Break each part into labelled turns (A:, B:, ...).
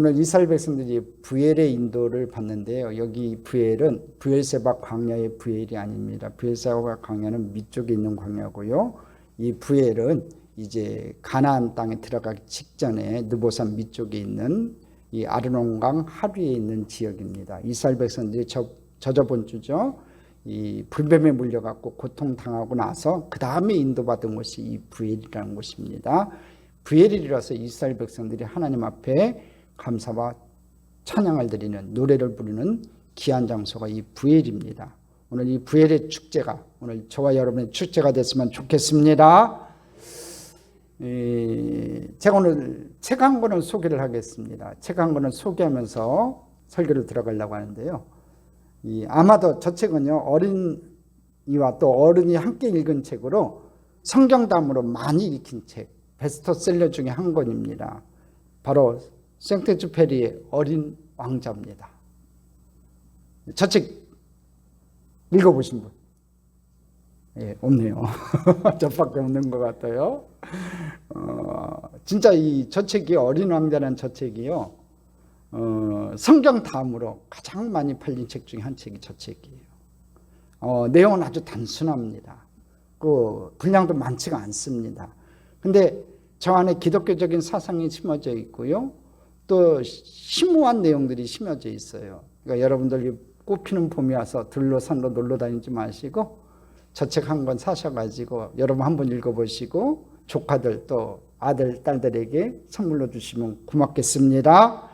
A: 오늘 이스라엘 백성들이 부엘의 인도를 받는데요. 여기 부엘은 부엘세바 광야의 부엘이 아닙니다. 부엘세바 광야는 밑쪽에 있는 광야고요. 이 부엘은 이제 가나안 땅에 들어가기 직전에 느보산 밑쪽에 있는 이 아르논강 하류에 있는 지역입니다. 이스라엘 백성들이 저저번 주죠. 이 불뱀에 물려갖고 고통당하고 나서 그 다음에 인도받은 곳이 이 부엘이라는 곳입니다. 부엘이라서 이스라엘 백성들이 하나님 앞에 감사와 찬양을 드리는 노래를 부르는 귀한 장소가 이 부엘입니다. 오늘 이 부엘의 축제가 오늘 저와 여러분의 축제가 됐으면 좋겠습니다. 제가 오늘 책 한 권을 소개를 하겠습니다. 책 한 권을 소개하면서 설교를 들어가려고 하는데요. 아마도 저 책은요, 어린이와 또 어른이 함께 읽은 책으로 성경담으로 많이 읽힌 책, 베스트셀러 중에 한 권입니다. 바로 생텍쥐페리의 어린 왕자입니다. 저 책 읽어보신 분? 예, 없네요. 저밖에 없는 것 같아요. 진짜 저 책이 어린 왕자라는 저 책이요. 성경 다음으로 가장 많이 팔린 책 중에 한 책이 저 책이에요. 내용은 아주 단순합니다. 그 분량도 많지가 않습니다. 근데 저 안에 기독교적인 사상이 심어져 있고요. 또 심오한 내용들이 심어져 있어요. 그러니까 여러분들이 꽃피는 봄이 와서 들로 산로 놀러 다니지 마시고 저 책 한 권 사셔가지고 여러분 한번 읽어보시고 조카들 또 아들, 딸들에게 선물로 주시면 고맙겠습니다.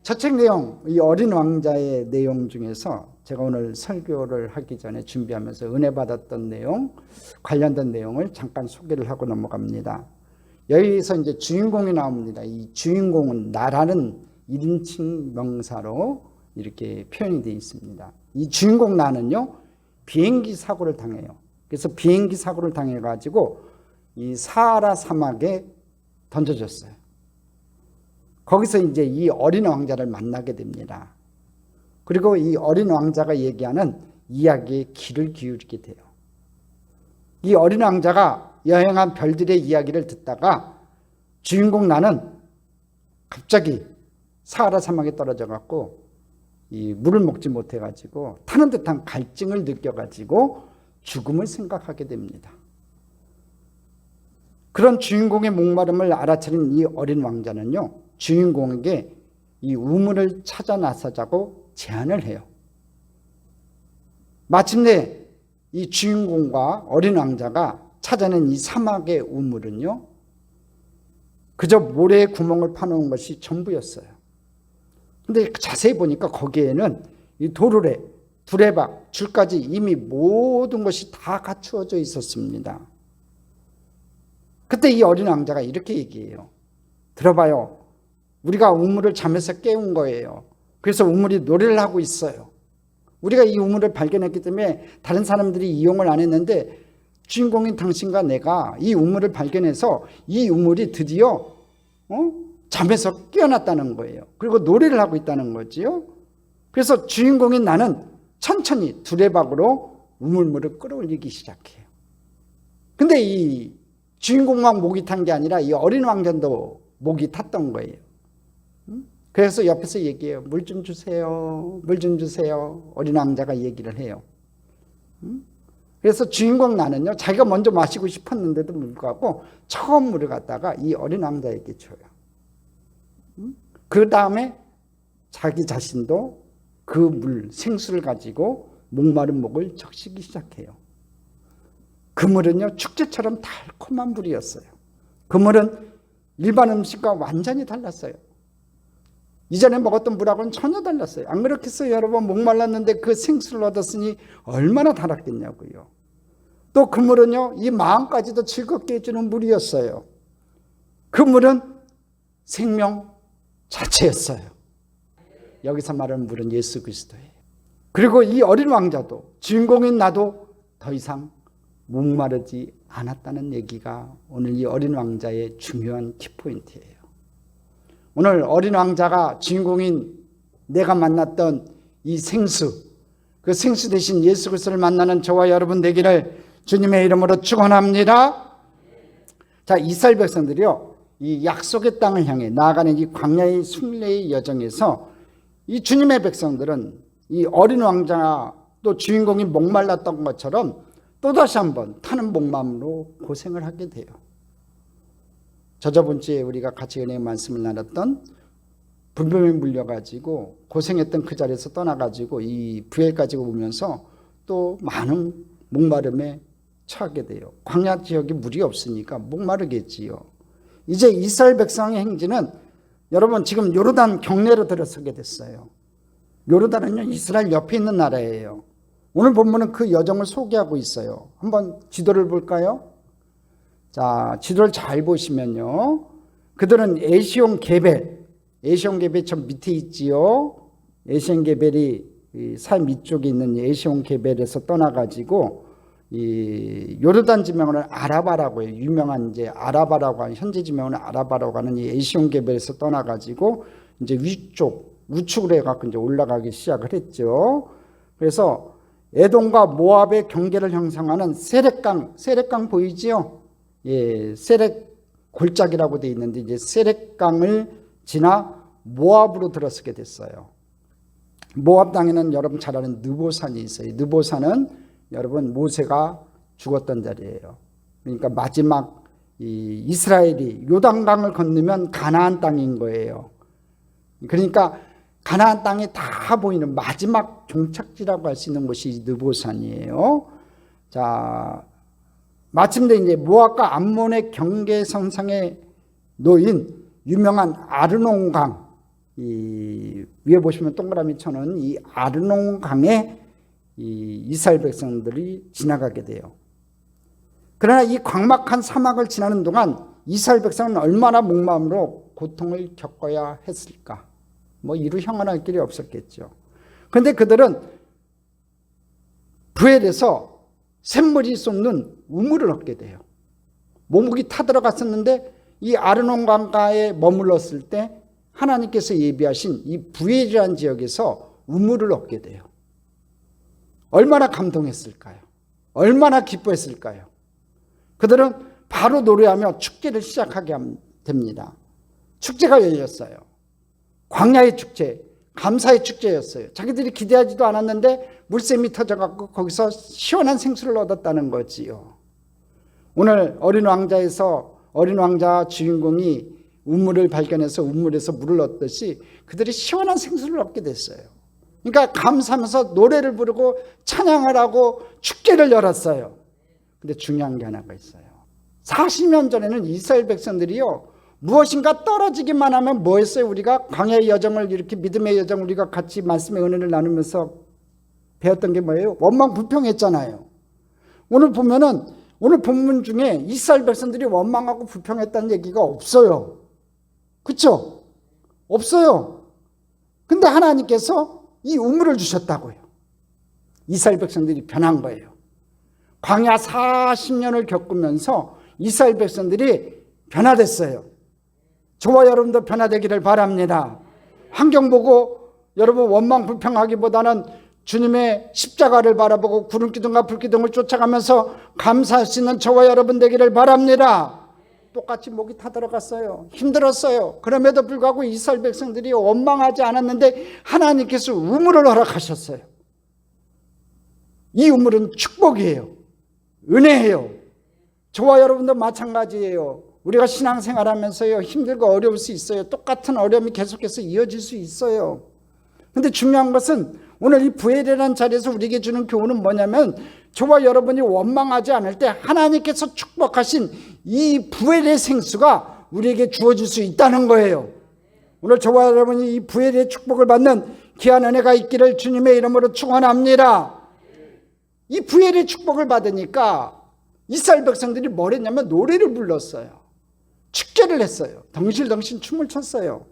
A: 저 책 내용, 이 어린 왕자의 내용 중에서 제가 오늘 설교를 하기 전에 준비하면서 은혜 받았던 내용, 관련된 내용을 잠깐 소개를 하고 넘어갑니다. 여기서 이제 주인공이 나옵니다. 이 주인공은 나라는 1인칭 명사로 이렇게 표현이 되어 있습니다. 이 주인공 나는요, 비행기 사고를 당해요. 그래서 비행기 사고를 당해가지고 이 사하라 사막에 던져졌어요. 거기서 이제 이 어린 왕자를 만나게 됩니다. 그리고 이 어린 왕자가 얘기하는 이야기에 귀를 기울이게 돼요. 이 어린 왕자가 여행한 별들의 이야기를 듣다가 주인공 나는 갑자기 사하라 사막에 떨어져 갖고 이 물을 먹지 못해 가지고 타는 듯한 갈증을 느껴 가지고 죽음을 생각하게 됩니다. 그런 주인공의 목마름을 알아차린 이 어린 왕자는요, 주인공에게 이 우물을 찾아 나서자고 제안을 해요. 마침내 이 주인공과 어린 왕자가 찾아낸 이 사막의 우물은요, 그저 모래에 구멍을 파놓은 것이 전부였어요. 근데 자세히 보니까 거기에는 이 도르래, 두레박, 줄까지 이미 모든 것이 다 갖추어져 있었습니다. 그때 이 어린 왕자가 이렇게 얘기해요. 들어봐요. 우리가 우물을 잠에서 깨운 거예요. 그래서 우물이 노래를 하고 있어요. 우리가 이 우물을 발견했기 때문에 다른 사람들이 이용을 안 했는데 주인공인 당신과 내가 이 우물을 발견해서 이 우물이 드디어 잠에서 깨어났다는 거예요. 그리고 노래를 하고 있다는 거지요. 그래서 주인공인 나는 천천히 두레박으로 우물물을 끌어올리기 시작해요. 근데 이 주인공만 목이 탄 게 아니라 이 어린 왕자도 목이 탔던 거예요. 그래서 옆에서 얘기해요. 물 좀 주세요. 물 좀 주세요. 어린 왕자가 얘기를 해요. 그래서 주인공 나는요, 자기가 먼저 마시고 싶었는데도 불구하고 처음 물을 갖다가 이 어린 왕자에게 줘요. 그 다음에 자기 자신도 그 물, 생수를 가지고 목마른 목을 적시기 시작해요. 그 물은요, 축제처럼 달콤한 물이었어요. 그 물은 일반 음식과 완전히 달랐어요. 이전에 먹었던 물하고는 전혀 달랐어요. 안 그렇겠어요? 여러분, 목말랐는데 그 생수를 얻었으니 얼마나 달았겠냐고요. 또 그 물은요, 이 마음까지도 즐겁게 해주는 물이었어요. 그 물은 생명 자체였어요. 여기서 말하는 물은 예수 그리스도예요. 그리고 이 어린 왕자도, 주인공인 나도 더 이상 목마르지 않았다는 얘기가 오늘 이 어린 왕자의 중요한 키포인트예요. 오늘 어린 왕자가 주인공인 내가 만났던 이 생수, 그 생수 대신 예수 그리스도를 만나는 저와 여러분 되기를 주님의 이름으로 축원합니다. 자, 이스라엘 백성들이요, 이 약속의 땅을 향해 나아가는 이 광야의 순례의 여정에서 이 주님의 백성들은 이 어린 왕자가 또 주인공이 목말랐던 것처럼 또다시 한번 타는 목마름으로 고생을 하게 돼요. 저번 주에 우리가 같이 은혜의 말씀을 나눴던 불뱀에 물려가지고 고생했던 그 자리에서 떠나가지고 이 부엘까지 오면서 또 많은 목마름에 처하게 돼요. 광야 지역에 물이 없으니까 목마르겠지요. 이제 이스라엘 백성의 행진은 여러분 지금 요르단 경내로 들어서게 됐어요. 요르단은요 이스라엘 옆에 있는 나라예요. 오늘 본문은 그 여정을 소개하고 있어요. 한번 지도를 볼까요? 자, 지도를 잘 보시면요. 그들은 에시온 게벨, 에시온 게벨 저 밑에 있지요. 에시온 게벨이 산 밑쪽에 있는 에시온 게벨에서 떠나가지고 이 요르단 지명을 아라바라고 해요. 유명한 이제 아라바라고 하는 현재 지명은 아라바라고 하는 이 에시온 게벨에서 떠나가지고 이제 위쪽 우측으로 해갖고 이제 올라가기 시작을 했죠. 그래서 에돔과 모압의 경계를 형성하는 세렛강 보이지요? 예, 세렛 골짜기라고 되어 있는데 이제 세렛강을 지나 모압으로 들어서게 됐어요. 모압 땅에는 여러분 잘 아는 느보산이 있어요. 느보산은 여러분 모세가 죽었던 자리예요. 그러니까 마지막 이 이스라엘이 요단강을 건너면 가나안 땅인 거예요. 그러니까 가나안 땅에 다 보이는 마지막 종착지라고 할 수 있는 곳이 느보산이에요. 자, 마침내 이제 모압과 암몬의 경계선상에 놓인 유명한 아르논강, 이 위에 보시면 동그라미 쳐놓은 이 아르논강에 이 이스라엘 백성들이 지나가게 돼요. 그러나 이 광막한 사막을 지나는 동안 이스라엘 백성은 얼마나 목마름으로 고통을 겪어야 했을까? 뭐 이루 형언할 길이 없었겠죠. 그런데 그들은 부엘에서 샘물이 쏟는 우물을 얻게 돼요. 모목이 타들어갔었는데 이 아르논 강가에 머물렀을 때 하나님께서 예비하신 이 부엘이라는 지역에서 우물을 얻게 돼요. 얼마나 감동했을까요? 얼마나 기뻐했을까요? 그들은 바로 노래하며 축제를 시작하게 됩니다. 축제가 열렸어요. 광야의 축제, 감사의 축제였어요. 자기들이 기대하지도 않았는데 물샘이 터져갖고 거기서 시원한 생수를 얻었다는 거지요. 오늘 어린 왕자 주인공이 우물을 발견해서 우물에서 물을 얻듯이 그들이 시원한 생수를 얻게 됐어요. 그러니까 감사하면서 노래를 부르고 찬양을 하고 축제를 열었어요. 근데 중요한 게 하나가 있어요. 40년 전에는 이스라엘 백성들이요, 무엇인가 떨어지기만 하면 뭐 했어요? 우리가 광야의 여정을 이렇게 믿음의 여정 우리가 같이 말씀의 은혜를 나누면서 배웠던 게 뭐예요? 원망불평했잖아요. 오늘 보면은 오늘 본문 중에 이스라엘 백성들이 원망하고 불평했다는 얘기가 없어요. 그렇죠? 없어요. 근데 하나님께서 이 우물을 주셨다고요. 이스라엘 백성들이 변한 거예요. 광야 40년을 겪으면서 이스라엘 백성들이 변화됐어요. 저와 여러분도 변화되기를 바랍니다. 환경 보고 여러분 원망 불평하기보다는 주님의 십자가를 바라보고 구름기둥과 불기둥을 쫓아가면서 감사할 수 있는 저와 여러분 되기를 바랍니다. 똑같이 목이 타들어갔어요. 힘들었어요. 그럼에도 불구하고 이스라엘 백성들이 원망하지 않았는데 하나님께서 우물을 허락하셨어요. 이 우물은 축복이에요. 은혜예요. 저와 여러분도 마찬가지예요. 우리가 신앙생활하면서요, 힘들고 어려울 수 있어요. 똑같은 어려움이 계속해서 이어질 수 있어요. 근데 중요한 것은 오늘 이 부엘이라는 자리에서 우리에게 주는 교훈은 뭐냐면, 저와 여러분이 원망하지 않을 때 하나님께서 축복하신 이 부엘의 생수가 우리에게 주어질 수 있다는 거예요. 오늘 저와 여러분이 이 부엘의 축복을 받는 귀한 은혜가 있기를 주님의 이름으로 축원합니다. 이 부엘의 축복을 받으니까 이스라엘 백성들이 뭘 했냐면 노래를 불렀어요. 축제를 했어요. 덩실덩실 춤을 췄어요.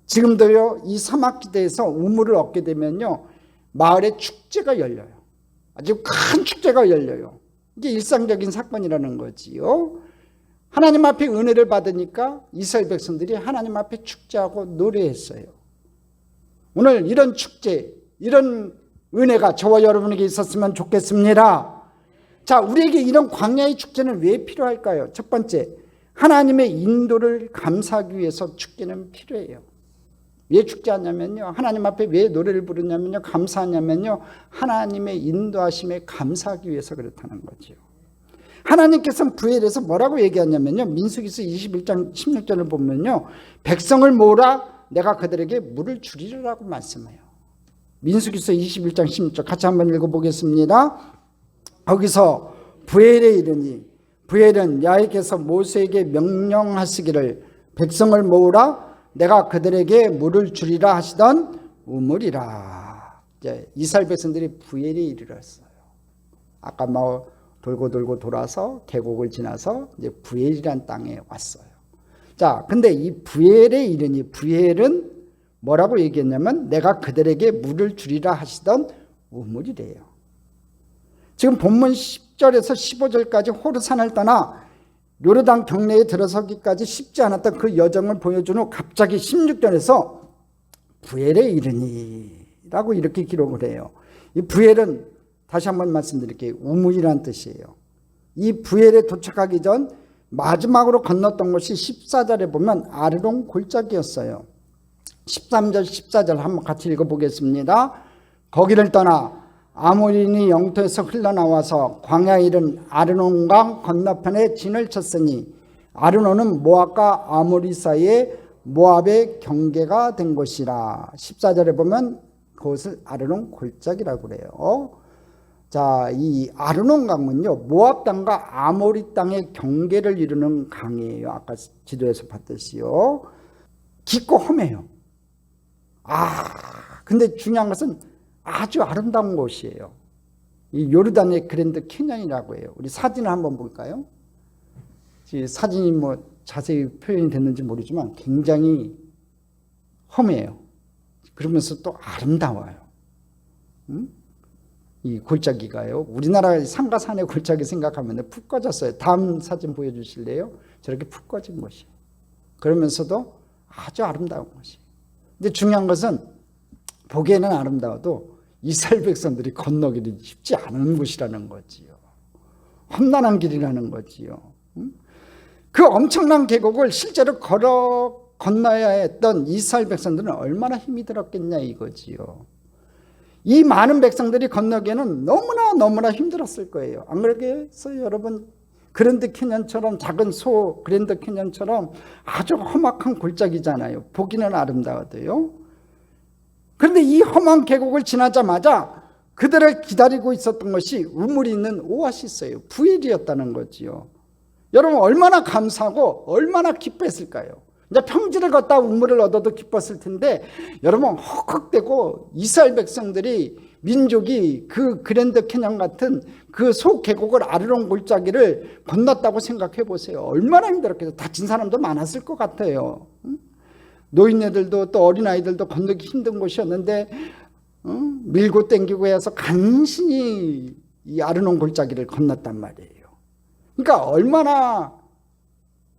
A: 지금도요, 이 사막지대에서 우물을 얻게 되면요, 마을에 축제가 열려요. 아주 큰 축제가 열려요. 이게 일상적인 사건이라는 거지요. 하나님 앞에 은혜를 받으니까 이스라엘 백성들이 하나님 앞에 축제하고 노래했어요. 오늘 이런 축제, 이런 은혜가 저와 여러분에게 있었으면 좋겠습니다. 자, 우리에게 이런 광야의 축제는 왜 필요할까요? 첫 번째, 하나님의 인도를 감사하기 위해서 축제는 필요해요. 왜 축제 하냐면요, 하나님 앞에 왜 노래를 부르냐면요, 감사하냐면요, 하나님의 인도하심에 감사하기 위해서 그렇다는 거죠. 하나님께서는 부엘에서 뭐라고 얘기하냐면요, 민수기서 21장 16절을 보면요, 백성을 모으라 내가 그들에게 물을 주리라고 말씀해요. 민수기서 21장 16절 같이 한번 읽어보겠습니다. 거기서 부엘에 이르니, 부엘은 야훼께서 모세에게 명령하시기를 백성을 모으라 내가 그들에게 물을 주리라 하시던 우물이라. 이제 이스라엘 백성들이 부엘에 이르렀어요. 아까 뭐 돌고 돌아서 계곡을 지나서 이제 부엘이란 땅에 왔어요. 자, 근데 이 부엘에 이르니, 부엘은 뭐라고 얘기했냐면 내가 그들에게 물을 주리라 하시던 우물이래요. 지금 본문 10절에서 15절까지 호르산을 떠나 요르단 경내에 들어서기까지 쉽지 않았던 그 여정을 보여준 후 갑자기 16절에서 부엘에 이르니 라고 이렇게 기록을 해요. 이 부엘은 다시 한번 말씀드릴게요. 우물이란 뜻이에요. 이 부엘에 도착하기 전 마지막으로 건넜던 곳이 14절에 보면 아르논 골짜기였어요. 13절 14절 한번 같이 읽어보겠습니다. 거기를 떠나 아모리니 영토에서 흘러나와서 광야에 이른 아르논강 건너편에 진을 쳤으니 아르논은 모압과 아모리 사이에 모압의 경계가 된 곳이라. 14절에 보면 그것을 아르논 골짜기라고 그래요. 자, 이 아르논 강은요, 모압 땅과 아모리 땅의 경계를 이루는 강이에요. 아까 지도에서 봤듯이요. 깊고 험해요. 근데 중요한 것은 아주 아름다운 곳이에요. 이 요르단의 그랜드 캐년이라고 해요. 우리 사진을 한번 볼까요? 사진이 뭐 자세히 표현이 됐는지 모르지만 굉장히 험해요. 그러면서 또 아름다워요. 이 골짜기가요. 우리나라 산과 산의 골짜기 생각하면 푹 꺼졌어요. 다음 사진 보여주실래요? 저렇게 푹 꺼진 곳이에요. 그러면서도 아주 아름다운 곳이에요. 근데 중요한 것은 보기에는 아름다워도 이스라엘 백성들이 건너기는 쉽지 않은 곳이라는 거지요. 험난한 길이라는 거지요. 그 엄청난 계곡을 실제로 건너야 했던 이스라엘 백성들은 얼마나 힘이 들었겠냐 이거지요. 이 많은 백성들이 건너기에는 너무나 힘들었을 거예요. 안 그러겠어요, 여러분? 그랜드 캐년처럼, 작은 소 그랜드 캐년처럼 아주 험악한 골짜기잖아요. 보기는 아름다워도요. 그런데 이 험한 계곡을 지나자마자 그들을 기다리고 있었던 것이 우물이 있는 오아시스예요. 부엘이었다는 거지요. 여러분, 얼마나 감사하고 얼마나 기뻐했을까요? 이제 평지를 걷다 우물을 얻어도 기뻤을 텐데, 여러분, 헉헉대고 이스라엘 백성들이, 민족이 그 그랜드 캐년 같은 그 소계곡을 아르논 골짜기를 건넜다고 생각해 보세요. 얼마나 힘들었겠어요. 다친 사람도 많았을 것 같아요. 노인네들도 또 어린아이들도 건너기 힘든 곳이었는데 밀고 땡기고 해서 간신히 이 아르논 골짜기를 건넜단 말이에요. 그러니까 얼마나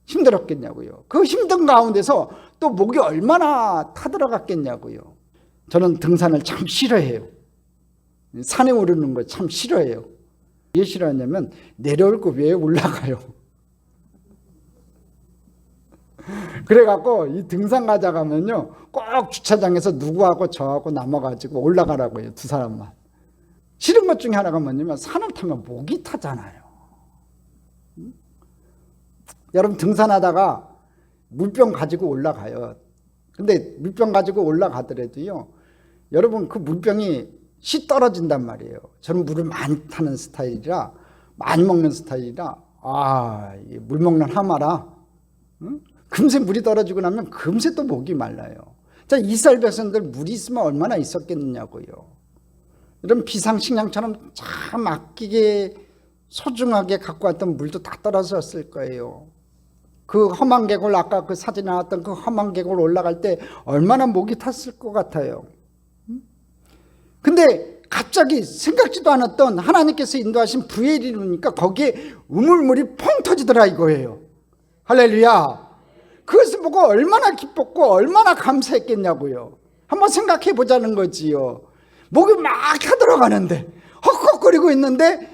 A: 힘들었겠냐고요. 그 힘든 가운데서 또 목이 얼마나 타들어갔겠냐고요. 저는 등산을 참 싫어해요. 산에 오르는 거 참 싫어해요. 왜 싫어하냐면 내려올 거 왜 올라가요. 그래갖고 이 등산 가자 가면요, 꼭 주차장에서 누구하고 저하고 남아가지고 올라가라고 해요. 두 사람만. 싫은 것 중에 하나가 뭐냐면 산을 타면 목이 타잖아요. 여러분, 등산하다가 물병 가지고 올라가요. 근데 물병 가지고 올라가더라도요, 여러분, 그 물병이 씨 떨어진단 말이에요. 저는 물을 많이 타는 스타일이라, 많이 먹는 스타일이라, 물 먹는 하마라, 금세 물이 떨어지고 나면 금세 또 목이 말라요. 자, 이스라엘 백성들 물이 있으면 얼마나 있었겠느냐고요. 이런 비상식량처럼 참 아끼게 소중하게 갖고 왔던 물도 다 떨어졌을 거예요. 그 험한 계곡을, 아까 그 사진에 나왔던 그 험한 계곡을 올라갈 때 얼마나 목이 탔을 것 같아요. 근데 갑자기 생각지도 않았던 하나님께서 인도하신 부엘이 이루니까 거기에 우물물이 펑 터지더라 이거예요. 할렐루야. 그것을 보고 얼마나 기뻤고 얼마나 감사했겠냐고요. 한번 생각해 보자는 거지요. 목이 막 타들어가는데, 헉헉거리고 있는데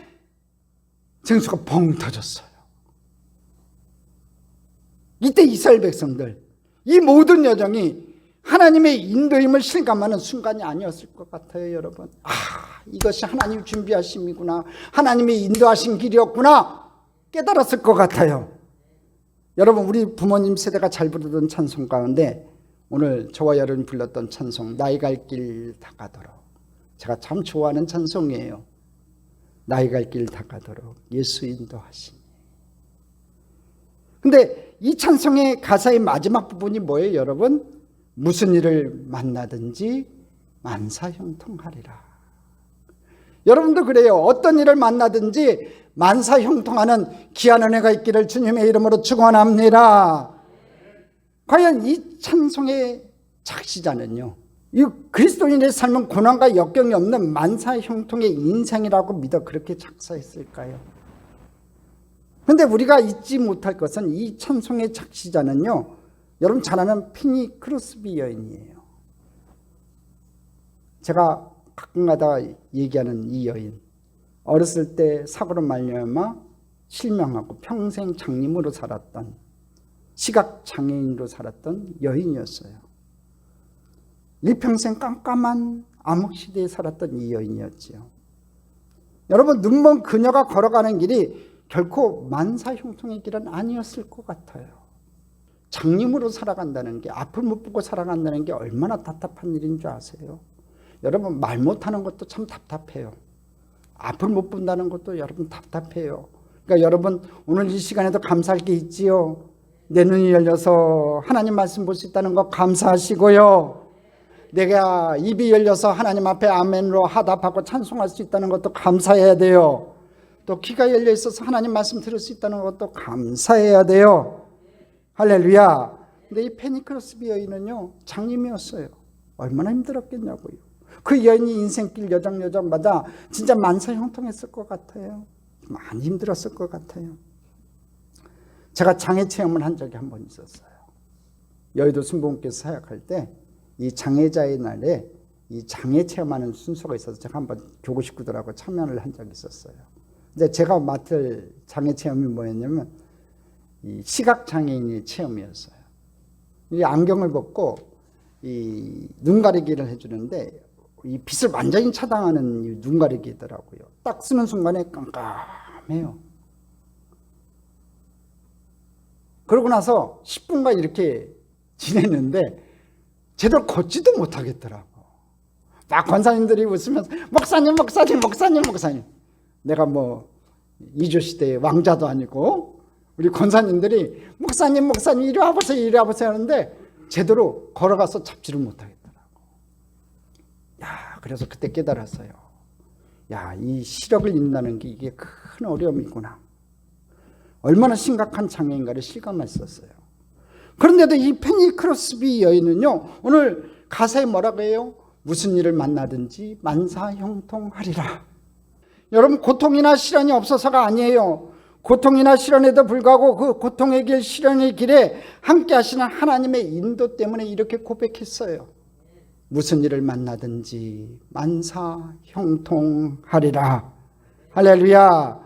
A: 생수가 펑 터졌어요. 이때 이스라엘 백성들, 이 모든 여정이 하나님의 인도임을 실감하는 순간이 아니었을 것 같아요. 여러분, 이것이 하나님 준비하심이구나, 하나님의 인도하신 길이었구나 깨달았을 것 같아요. 여러분, 우리 부모님 세대가 잘 부르던 찬송 가운데 오늘 저와 여러분이 불렀던 찬송, 나의 갈 길 다가도록, 제가 참 좋아하는 찬송이에요. 나의 갈 길 다가도록 예수 인도하시니. 근데 이 찬송의 가사의 마지막 부분이 뭐예요, 여러분? 무슨 일을 만나든지 만사형통하리라. 여러분도 그래요. 어떤 일을 만나든지 만사형통하는 귀한 은혜가 있기를 주님의 이름으로 축원합니다. 과연 이 찬송의 작시자는요, 이 그리스도인의 삶은 고난과 역경이 없는 만사형통의 인생이라고 믿어 그렇게 작사했을까요? 그런데 우리가 잊지 못할 것은 이 찬송의 작시자는요, 여러분 잘 아는 페니 크로스비 여인이에요. 제가 가끔가다 얘기하는 이 여인, 어렸을 때 사고로 말미암아 실명하고 평생 장님으로 살았던, 시각장애인으로 살았던 여인이었어요. 일평생 깜깜한 암흑시대에 살았던 이 여인이었지요. 여러분, 눈먼 그녀가 걸어가는 길이 결코 만사형통의 길은 아니었을 것 같아요. 장님으로 살아간다는 게, 앞을 못 보고 살아간다는 게 얼마나 답답한 일인 줄 아세요? 여러분, 말 못하는 것도 참 답답해요. 앞을 못 본다는 것도 여러분 답답해요. 그러니까 여러분, 오늘 이 시간에도 감사할 게 있지요. 내 눈이 열려서 하나님 말씀 볼 수 있다는 거 감사하시고요. 내가 입이 열려서 하나님 앞에 아멘으로 하답하고 찬송할 수 있다는 것도 감사해야 돼요. 또 귀가 열려 있어서 하나님 말씀 들을 수 있다는 것도 감사해야 돼요. 할렐루야. 근데 이 페니 크로스비 여인은요, 장님이었어요. 얼마나 힘들었겠냐고요. 그 여인이 인생길 여정마다 진짜 만사형통했을 것 같아요. 많이 힘들었을 것 같아요. 제가 장애 체험을 한 적이 한 번 있었어요. 여의도 순복음교회 사역할 때 이 장애자의 날에 이 장애 체험하는 순서가 있어서 제가 한번 교구 식구들하고 참여를 한 적이 있었어요. 근데 제가 맡을 장애 체험이 뭐였냐면 이 시각장애인의 체험이었어요. 이 안경을 벗고 이 눈 가리기를 해주는데 이 빛을 완전히 차단하는 이 눈 가리기더라고요. 딱 쓰는 순간에 깜깜해요. 그러고 나서 10분간 이렇게 지냈는데 제대로 걷지도 못하겠더라고. 막 권사님들이 웃으면서 목사님. 내가 뭐 이조시대의 왕자도 아니고 우리 권사님들이 목사님 이리 와보세요 하는데 제대로 걸어가서 잡지를 못하겠더라고. 그래서 그때 깨달았어요. 이 시력을 잃는다는 게 이게 큰 어려움이구나. 얼마나 심각한 장애인가를 실감했었어요. 그런데도 이 페니 크로스비 여인은요, 오늘 가사에 뭐라고 해요? 무슨 일을 만나든지 만사형통하리라. 여러분, 고통이나 시련이 없어서가 아니에요. 고통이나 시련에도 불구하고 그 고통의 길, 시련의 길에 함께 하시는 하나님의 인도 때문에 이렇게 고백했어요. 무슨 일을 만나든지 만사형통하리라. 할렐루야.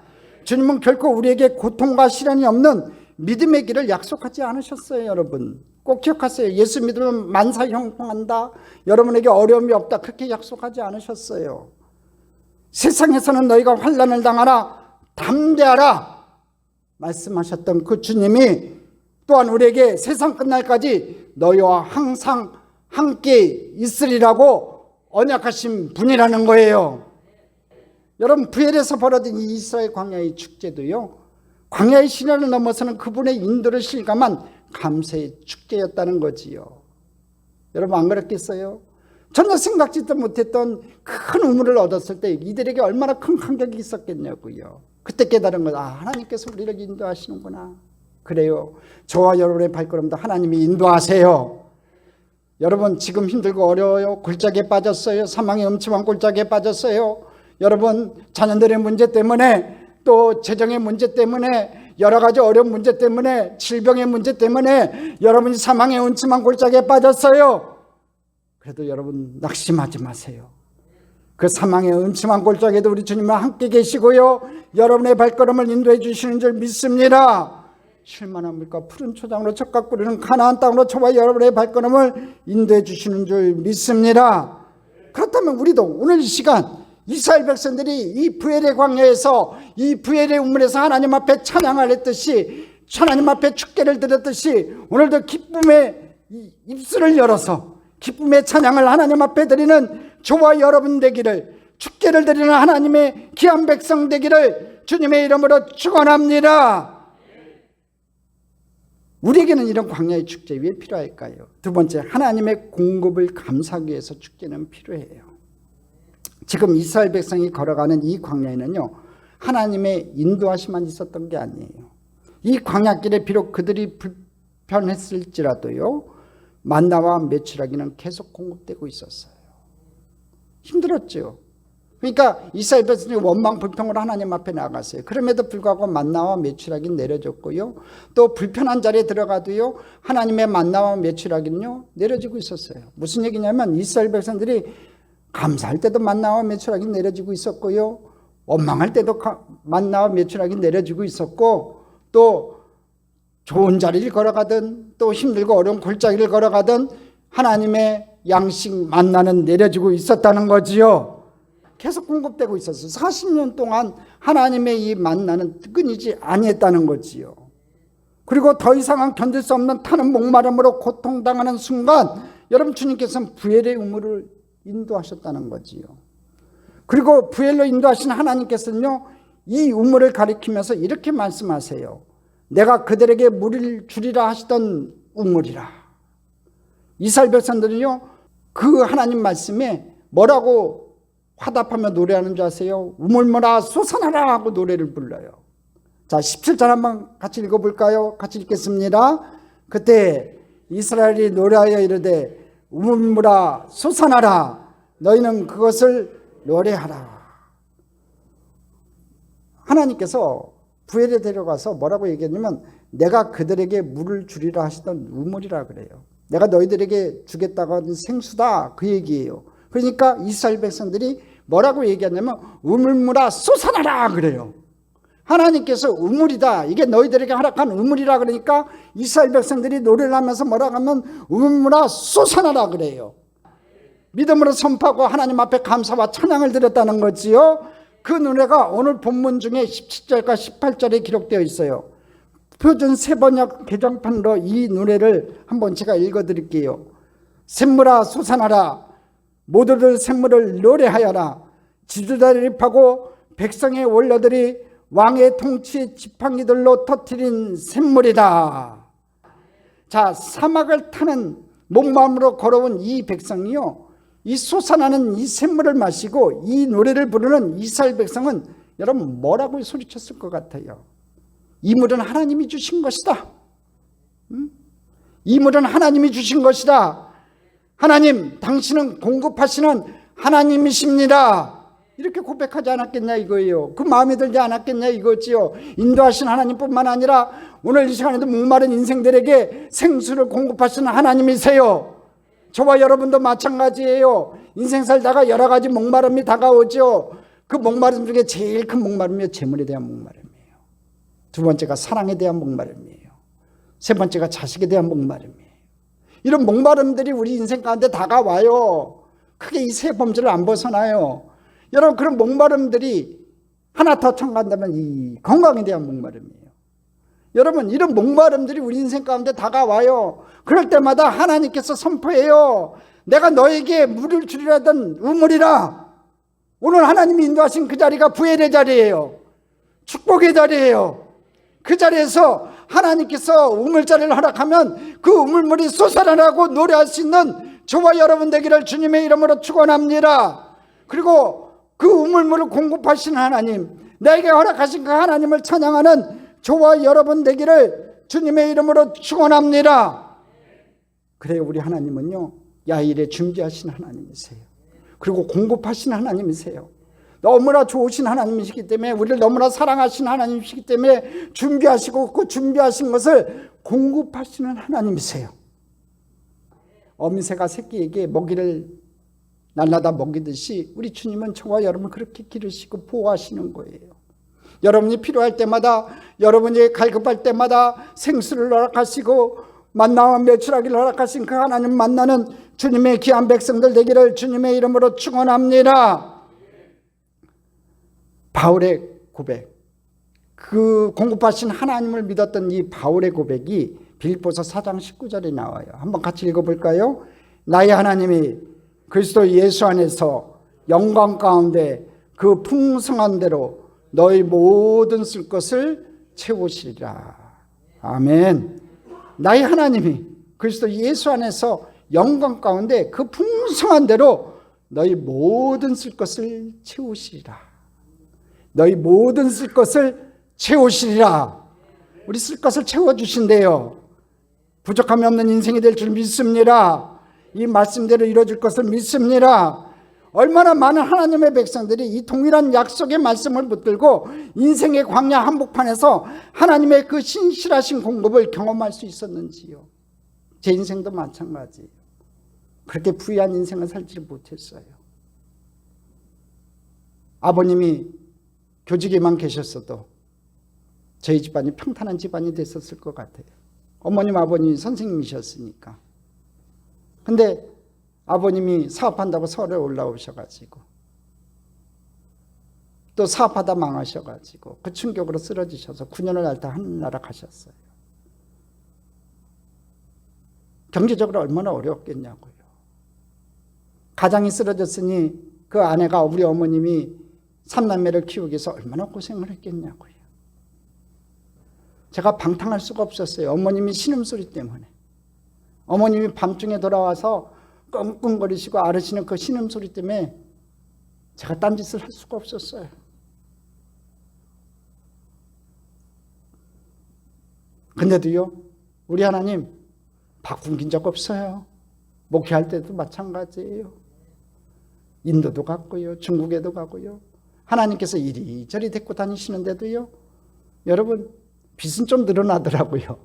A: 주님은 결코 우리에게 고통과 시련이 없는 믿음의 길을 약속하지 않으셨어요. 여러분, 꼭 기억하세요. 예수 믿으면 만사형통한다, 여러분에게 어려움이 없다, 그렇게 약속하지 않으셨어요. 세상에서는 너희가 환난을 당하라, 담대하라 말씀하셨던 그 주님이 또한 우리에게 세상 끝날까지 너희와 항상 함께 있으리라고 언약하신 분이라는 거예요. 여러분, 부엘에서 벌어진 이 이스라엘 광야의 축제도요, 광야의 시련을 넘어서는 그분의 인도를 실감한 감사의 축제였다는 거지요. 여러분, 안 그렇겠어요? 전혀 생각지도 못했던 큰 우물을 얻었을 때 이들에게 얼마나 큰 감격이 있었겠냐고요. 그때 깨달은 거다. 하나님께서 우리를 인도하시는구나. 그래요. 저와 여러분의 발걸음도 하나님이 인도하세요. 여러분, 지금 힘들고 어려워요. 골짜기에 빠졌어요. 사망의 음침한 골짜기에 빠졌어요. 여러분, 자녀들의 문제 때문에, 또 재정의 문제 때문에, 여러 가지 어려운 문제 때문에, 질병의 문제 때문에 여러분이 사망의 음침한 골짜기에 빠졌어요. 그래도 여러분, 낙심하지 마세요. 그 사망의 음침한 골짜기에도 우리 주님은 함께 계시고요, 여러분의 발걸음을 인도해 주시는 줄 믿습니다. 쉴만한 물과 푸른 초장으로 젖과 꿀이는 가나안 땅으로 저와 여러분의 발걸음을 인도해 주시는 줄 믿습니다. 그렇다면 우리도 오늘 이 시간 이스라엘 백성들이 이 부엘의 광야에서, 이 부엘의 우물에서 하나님 앞에 찬양을 했듯이, 하나님 앞에 축제를 드렸듯이, 오늘도 기쁨의 입술을 열어서 기쁨의 찬양을 하나님 앞에 드리는 저와 여러분 되기를, 축제를 드리는 하나님의 귀한 백성 되기를 주님의 이름으로 축원합니다. 우리에게는 이런 광야의 축제 왜 필요할까요? 두 번째, 하나님의 공급을 감사하기 위해서 축제는 필요해요. 지금 이스라엘 백성이 걸어가는 이 광야에는요, 하나님의 인도하심만 있었던 게 아니에요. 이 광야길에 비록 그들이 불편했을지라도요, 만나와 메추라기는 계속 공급되고 있었어요. 힘들었죠. 그러니까 이스라엘 백성이 원망 불평으로 하나님 앞에 나갔어요. 그럼에도 불구하고 만나와 메추라기 내려졌고요, 또 불편한 자리에 들어가도요, 하나님의 만나와 메추라기는요 내려지고 있었어요. 무슨 얘기냐면 이스라엘 백성들이 감사할 때도 만나와 메추라기 내려지고 있었고요, 원망할 때도 만나와 메추라기 내려지고 있었고, 또 좋은 자리를 걸어가든 또 힘들고 어려운 골짜기를 걸어가든 하나님의 양식 만나는 내려지고 있었다는 거지요. 계속 공급되고 있었어요. 40년 동안 하나님의 이 만나는 끊이지 아니했다는 거지요. 그리고 더 이상은 견딜 수 없는 타는 목마름으로 고통당하는 순간, 여러분, 주님께서는 부엘의 우물을 인도하셨다는 거지요. 그리고 부엘로 인도하신 하나님께서는요, 이 우물을 가리키면서 이렇게 말씀하세요. 내가 그들에게 물을 주리라 하시던 우물이라. 이스라엘 백성들은요, 그 하나님 말씀에 뭐라고 화답하며 노래하는 줄 아세요? 우물물아 솟아나라 하고 노래를 불러요. 자, 17절 한번 같이 읽어볼까요? 같이 읽겠습니다. 그때 이스라엘이 노래하여 이르되 우물물아 솟아나라, 너희는 그것을 노래하라. 하나님께서 부엘에 데려가서 뭐라고 얘기했냐면, 내가 그들에게 물을 주리라 하시던 우물이라 그래요. 내가 너희들에게 주겠다고 하는 생수다, 그 얘기예요. 그러니까 이스라엘 백성들이 뭐라고 얘기하냐면 우물물아 솟아나라 그래요. 하나님께서 우물이다, 이게 너희들에게 허락한 우물이라 그러니까 이스라엘 백성들이 노래를 하면서 뭐라고 하면 우물물아 솟아나라 그래요. 믿음으로 선포하고 하나님 앞에 감사와 찬양을 드렸다는 거지요. 그 노래가 오늘 본문 중에 17절과 18절에 기록되어 있어요. 표준 3번역 개정판으로 이 노래를 한번 제가 읽어드릴게요. 샘물아 솟아나라, 모두들 샘물을 노래하여라. 지도자들이 파고 백성의 원로들이 왕의 통치 지팡이들로 터뜨린 샘물이다. 자, 사막을 타는 목마음으로 걸어온 이 백성이요, 이 솟아나는 이 샘물을 마시고 이 노래를 부르는 이스라엘 백성은 여러분 뭐라고 소리쳤을 것 같아요? 이 물은 하나님이 주신 것이다. 이 물은 하나님이 주신 것이다. 하나님, 당신은 공급하시는 하나님이십니다. 이렇게 고백하지 않았겠냐 이거예요. 그 마음에 들지 않았겠냐 이거지요. 인도하신 하나님뿐만 아니라 오늘 이 시간에도 목마른 인생들에게 생수를 공급하시는 하나님이세요. 저와 여러분도 마찬가지예요. 인생 살다가 여러 가지 목마름이 다가오죠. 그 목마름 중에 제일 큰 목마름이 재물에 대한 목마름이에요. 두 번째가 사랑에 대한 목마름이에요. 세 번째가 자식에 대한 목마름이에요. 이런 목마름들이 우리 인생 가운데 다가와요. 크게 이 세 범주를 안 벗어나요. 여러분, 그런 목마름들이 하나 더 첨가한다면 이 건강에 대한 목마름이에요. 여러분, 이런 목마름들이 우리 인생 가운데 다가와요. 그럴 때마다 하나님께서 선포해요. 내가 너에게 물을 주리라던 우물이라. 오늘 하나님이 인도하신 그 자리가 부엘의 자리예요. 축복의 자리예요. 그 자리에서 하나님께서 우물자리를 허락하면 그 우물물이 솟아나라고 노래할 수 있는 저와 여러분 되기를 주님의 이름으로 축원합니다. 그리고 그 우물물을 공급하시는 하나님, 내게 허락하신 그 하나님을 찬양하는 저와 여러분 되기를 주님의 이름으로 축원합니다. 그래요, 우리 하나님은요, 야일에 준비하신 하나님이세요. 그리고 공급하신 하나님이세요. 너무나 좋으신 하나님이시기 때문에, 우리를 너무나 사랑하신 하나님이시기 때문에 준비하시고 그 준비하신 것을 공급하시는 하나님이세요. 어미새가 새끼에게 먹이를 날라다 먹이듯이 우리 주님은 저와 여러분을 그렇게 기르시고 보호하시는 거예요. 여러분이 필요할 때마다, 여러분이 갈급할 때마다 생수를 허락하시고 만나와 매출하기를 허락하신 그 하나님 만나는 주님의 귀한 백성들 되기를 주님의 이름으로 축원합니다. 바울의 고백, 그 공급하신 하나님을 믿었던 이 바울의 고백이 빌립보서 4장 19절에 나와요. 한번 같이 읽어볼까요? 나의 하나님이 그리스도 예수 안에서 영광 가운데 그 풍성한 대로 너희 모든 쓸 것을 채우시리라. 아멘. 나의 하나님이 그리스도 예수 안에서 영광 가운데 그 풍성한 대로 너희 모든 쓸 것을 채우시리라. 너희 모든 쓸 것을 채우시리라. 우리 쓸 것을 채워주신대요. 부족함이 없는 인생이 될 줄 믿습니다. 이 말씀대로 이루어질 것을 믿습니다. 얼마나 많은 하나님의 백성들이 이 동일한 약속의 말씀을 붙들고 인생의 광야 한복판에서 하나님의 그 신실하신 공급을 경험할 수 있었는지요. 제 인생도 마찬가지예요. 그렇게 부유한 인생을 살지 못했어요. 아버님이 교직에만 계셨어도 저희 집안이 평탄한 집안이 됐었을 것 같아요. 어머님 아버님이 선생님이셨으니까. 근데 아버님이 사업한다고 서울에 올라오셔가지고 또 사업하다 망하셔가지고 그 충격으로 쓰러지셔서 9년을 앓다 하늘나라 가셨어요. 경제적으로 얼마나 어려웠겠냐고요. 가장이 쓰러졌으니 그 아내가 우리 어머님이 3남매를 키우기 위해서 얼마나 고생을 했겠냐고요. 제가 방탕할 수가 없었어요. 어머님이 신음소리 때문에. 어머님이 밤중에 돌아와서 끙끙거리시고 앓으시는 그 신음소리 때문에 제가 딴짓을 할 수가 없었어요. 근데도요, 우리 하나님 바꾼 적 없어요. 목회할 때도 마찬가지예요. 인도도 갔고요, 중국에도 가고요. 하나님께서 이리저리 데리고 다니시는데도요, 여러분 빚은 좀 늘어나더라고요.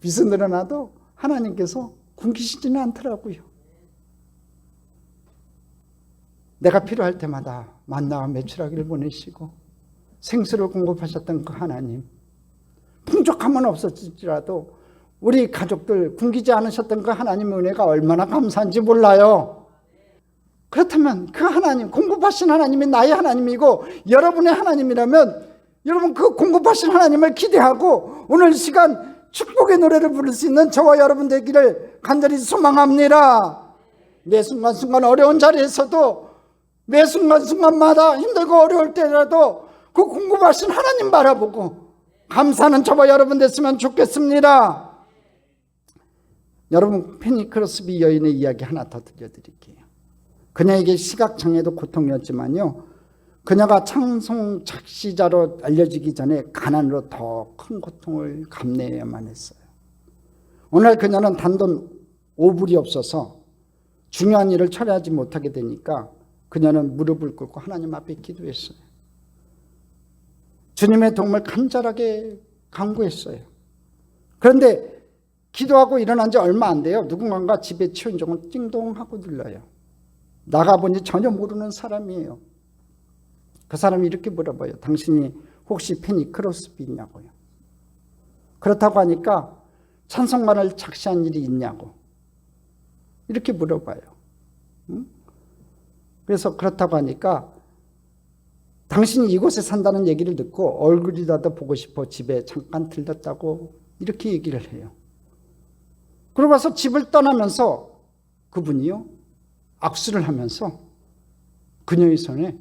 A: 빚은 늘어나도 하나님께서 굶기시지는 않더라고요. 내가 필요할 때마다 만나와 매출하기를 보내시고 생수를 공급하셨던 그 하나님, 풍족함은 없었을지라도 우리 가족들 굶기지 않으셨던 그 하나님의 은혜가 얼마나 감사한지 몰라요. 그렇다면 그 하나님, 공급하신 하나님이 나의 하나님이고 여러분의 하나님이라면 여러분 그 공급하신 하나님을 기대하고 오늘 시간 축복의 노래를 부를 수 있는 저와 여러분 되기를 간절히 소망합니다. 매 순간순간 어려운 자리에서도 매 순간순간마다 힘들고 어려울 때라도 그 공급하신 하나님 바라보고 감사하는 저와 여러분 됐으면 좋겠습니다. 여러분, 페니 크로스비 여인의 이야기 하나 더 들려드릴게요. 그녀에게 시각장애도 고통이었지만요, 그녀가 찬송 작시자로 알려지기 전에 가난으로 더 큰 고통을 감내해야만 했어요. 오늘 그녀는 단돈 5불이 없어서 중요한 일을 처리하지 못하게 되니까 그녀는 무릎을 꿇고 하나님 앞에 기도했어요. 주님의 도움을 간절하게 간구했어요. 그런데 기도하고 일어난 지 얼마 안 돼요. 누군가가 집에 치운종을 띵동하고 눌러요. 나가보니 전혀 모르는 사람이에요. 그 사람이 이렇게 물어봐요. 당신이 혹시 페니 크로스비냐고요. 그렇다고 하니까 찬송가를 작시한 일이 있냐고 이렇게 물어봐요. 그래서 그렇다고 하니까 당신이 이곳에 산다는 얘기를 듣고 얼굴이라도 보고 싶어 집에 잠깐 들렀다고 이렇게 얘기를 해요. 그러고 와서 집을 떠나면서 그분이요, 악수를 하면서 그녀의 손에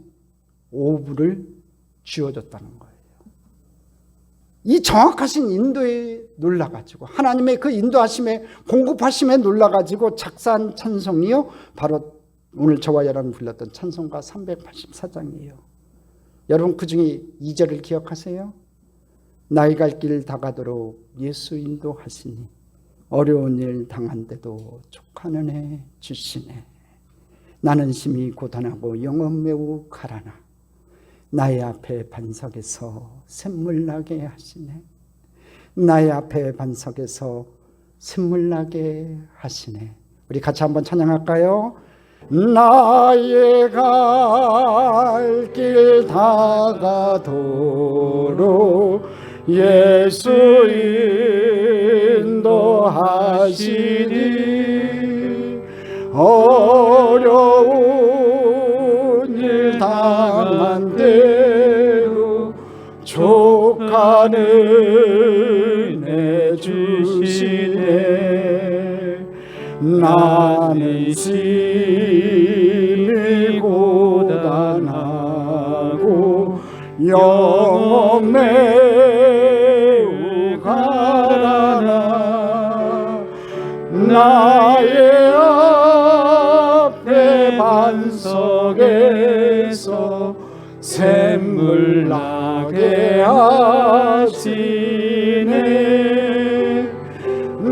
A: 5불을 쥐어줬다는 거예요. 이 정확하신 인도에 놀라가지고 하나님의 그 인도하심에 공급하심에 놀라가지고 작사한 찬송이요, 바로 오늘 저와 여러분 불렀던 찬송가 384장이에요. 여러분 그 중에 2절을 기억하세요? 나의 갈 길 다가도록 예수 인도하시니 어려운 일 당한데도 족하는 애 주시네. 나는 심히 고단하고 영혼 매우 가라나 나의 앞에 반석에서 샘물 나게 하시네. 나의 앞에 반석에서 샘물 나게 하시네. 우리 같이 한번 찬양할까요? 나의 갈 길 다가도록 예수 인도하시니 어려운 일 당한 대로 족한 은혜 주시네. 나는 심히 고단하고 영혼 매우 가라나 나의 앞에 반석에서 샘물 나게 하시네.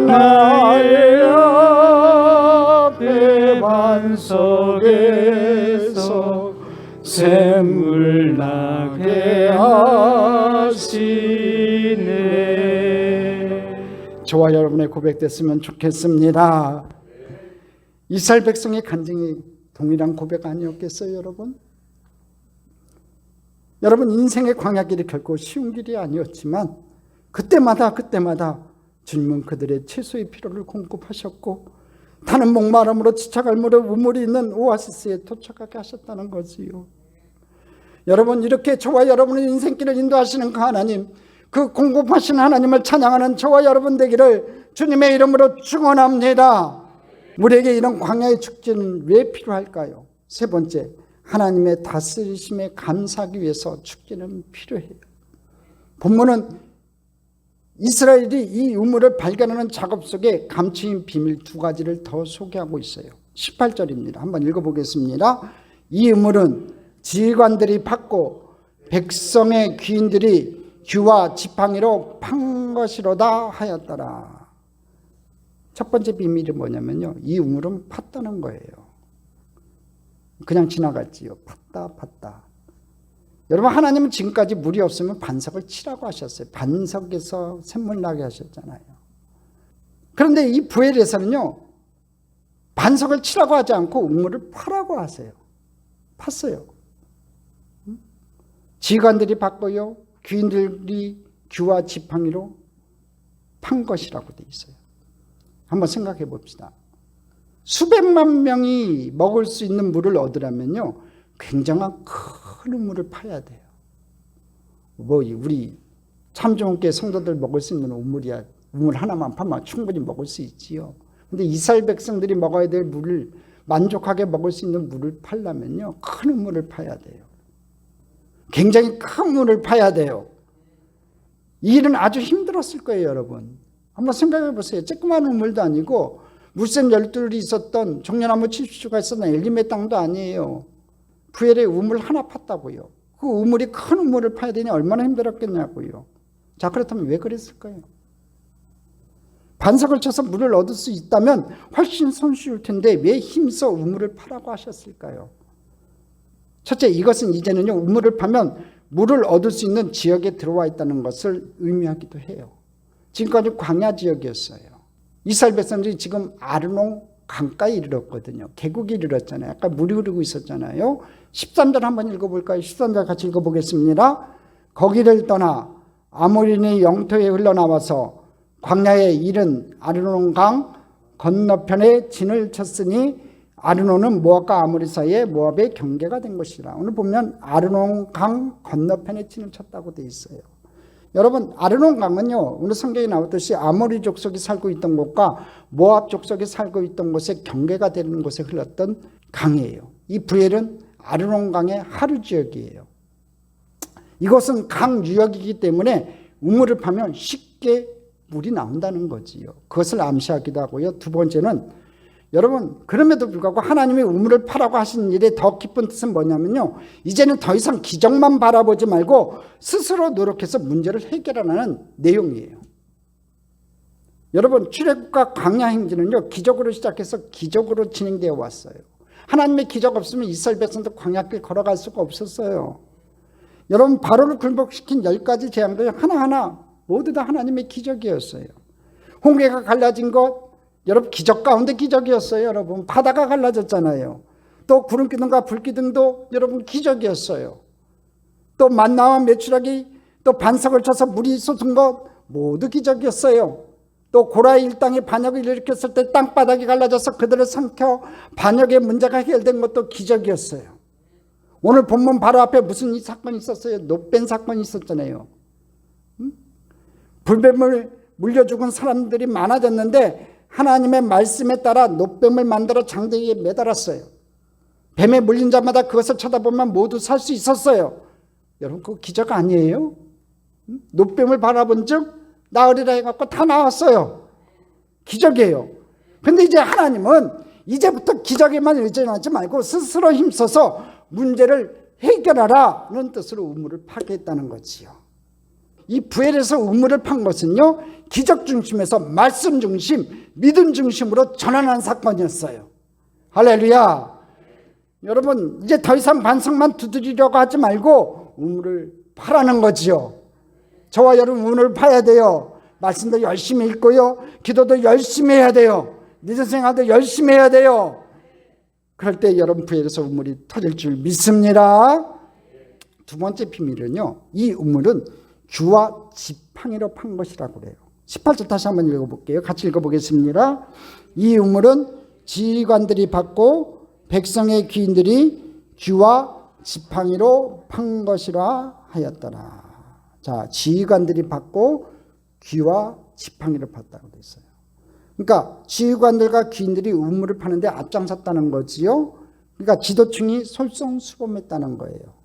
A: 나의 앞에 반석에서 샘물 나게 하시네. 저와 여러분의 고백됐으면 좋겠습니다. 이스라엘 백성의 간증이 동일한 고백 아니었겠어요, 여러분? 여러분, 인생의 광야길이 결코 쉬운 길이 아니었지만 그때마다 주님은 그들의 최소의 필요를 공급하셨고 타는 목마름으로 지쳐갈 무렵 우물이 있는 오아시스에 도착하게 하셨다는 거지요. 여러분, 이렇게 저와 여러분의 인생길을 인도하시는 그 하나님, 그 공급하시는 하나님을 찬양하는 저와 여러분 되기를 주님의 이름으로 축원합니다. 우리에게 이런 광야의 축제는 왜 필요할까요? 세 번째, 하나님의 다스리심에 감사하기 위해서 축제는 필요해요. 본문은 이스라엘이 이 우물을 발견하는 작업 속에 감추인 비밀 두 가지를 더 소개하고 있어요. 18절입니다. 한번 읽어보겠습니다. 이 우물은 지휘관들이 팠고 백성의 귀인들이 규와 지팡이로 판 것이로다 하였더라. 첫 번째 비밀이 뭐냐면요, 이 우물은 팠다는 거예요. 그냥 지나갔지요. 팠다. 여러분, 하나님은 지금까지 물이 없으면 반석을 치라고 하셨어요. 반석에서 샘물 나게 하셨잖아요. 그런데 이 부엘에서는요, 반석을 치라고 하지 않고 우물을 파라고 하세요. 팠어요. 지휘관들이 팠고요, 귀인들이 규와 지팡이로 판 것이라고 돼 있어요. 한번 생각해 봅시다. 수백만 명이 먹을 수 있는 물을 얻으려면요, 굉장한 큰 우물을 파야 돼요. 우리 참좋은교회 성도들 먹을 수 있는 우물이야. 우물 하나만 파면 충분히 먹을 수 있지요. 근데 이스라엘 백성들이 먹어야 될 물을, 만족하게 먹을 수 있는 물을 파려면요, 큰 우물을 파야 돼요. 굉장히 큰 물을 파야 돼요. 이 일은 아주 힘들었을 거예요, 여러분. 한번 생각해 보세요. 쬐끄만 우물도 아니고 물샘 12이 있었던, 종려나무 70주가 있었던 엘림의 땅도 아니에요. 부엘에 우물 하나 팠다고요. 그 우물이 큰 우물을 파야 되니 얼마나 힘들었겠냐고요. 자, 그렇다면 왜 그랬을까요? 반석을 쳐서 물을 얻을 수 있다면 훨씬 손쉬울 텐데 왜 힘써 우물을 파라고 하셨을까요? 첫째, 이것은 이제는요, 우물을 파면 물을 얻을 수 있는 지역에 들어와 있다는 것을 의미하기도 해요. 지금까지 광야 지역이었어요. 이스라엘 백성들이 지금 아르논 강가에 이르렀거든요. 계곡에 이르렀잖아요. 아까 물이 흐르고 있었잖아요. 13절 한번 읽어볼까요? 13절 같이 읽어보겠습니다. 거기를 떠나 아모리의 영토에 흘러나와서 광야에 이른 아르논 강 건너편에 진을 쳤으니 아르논은 모압과 아모리 사이에 모압의 경계가 된 것이라. 오늘 보면 아르논 강 건너편에 진을 쳤다고 되어 있어요. 여러분, 아르논 강은요, 오늘 성경에 나왔듯이 아모리 족속이 살고 있던 곳과 모압 족속이 살고 있던 곳의 경계가 되는 곳에 흘렀던 강이에요. 이 부엘은 아르논 강의 하류 지역이에요. 이것은 강 유역이기 때문에 우물을 파면 쉽게 물이 나온다는 거지요. 그것을 암시하기도 하고요. 두 번째는, 여러분, 그럼에도 불구하고 하나님이 우물을 파라고 하신 일의 더 깊은 뜻은 뭐냐면요, 이제는 더 이상 기적만 바라보지 말고 스스로 노력해서 문제를 해결하는 내용이에요. 여러분, 출애굽과 광야 행진은요, 기적으로 시작해서 기적으로 진행되어 왔어요. 하나님의 기적 없으면 이스라엘 백성도 광야길 걸어갈 수가 없었어요. 여러분, 바로를 굴복시킨 10가지 재앙들 하나하나 모두 다 하나님의 기적이었어요. 홍해가 갈라진 것, 여러분, 기적 가운데 기적이었어요. 여러분, 바다가 갈라졌잖아요. 또 구름기둥과 불기둥도 여러분 기적이었어요. 또 만나와 메추라기, 또 반석을 쳐서 물이 솟은 것 모두 기적이었어요. 또 고라의 일당이 반역을 일으켰을 때 땅바닥이 갈라져서 그들을 삼켜 반역의 문제가 해결된 것도 기적이었어요. 오늘 본문 바로 앞에 무슨 사건이 있었어요? 노뱀 사건이 있었잖아요. 불뱀을 물려 죽은 사람들이 많아졌는데 하나님의 말씀에 따라 노뱀을 만들어 장대기에 매달았어요. 뱀에 물린 자마다 그것을 쳐다보면 모두 살 수 있었어요. 여러분, 그거 기적 아니에요? 노뱀을 바라본 즉 나으리라 해갖고 다 나왔어요. 기적이에요. 근데 이제 하나님은 이제부터 기적에만 의존하지 말고 스스로 힘써서 문제를 해결하라는 뜻으로 우물을 파게 했다는 거지요. 이 부엘에서 우물을 판 것은요, 기적 중심에서 말씀 중심, 믿음 중심으로 전환한 사건이었어요. 할렐루야. 여러분, 이제 더 이상 반석만 두드리려고 하지 말고 우물을 파라는 거지요. 저와 여러분 우물을 파야 돼요. 말씀도 열심히 읽고요, 기도도 열심히 해야 돼요. 믿음 생활도 열심히 해야 돼요. 그럴 때 여러분 부엘에서 우물이 터질 줄 믿습니다. 두 번째 비밀은요, 이 우물은 규와 지팡이로 판 것이라고 그래요. 18절 다시 한번 읽어볼게요. 같이 읽어보겠습니다. 이 우물은 지휘관들이 받고 백성의 귀인들이 규와 지팡이로 판 것이라 하였더라. 자, 지휘관들이 받고 귀와 지팡이를 팠다고 돼 있어요. 그러니까 지휘관들과 귀인들이 우물을 파는데 앞장섰다는 거지요. 그러니까 지도층이 솔선수범했다는 거예요.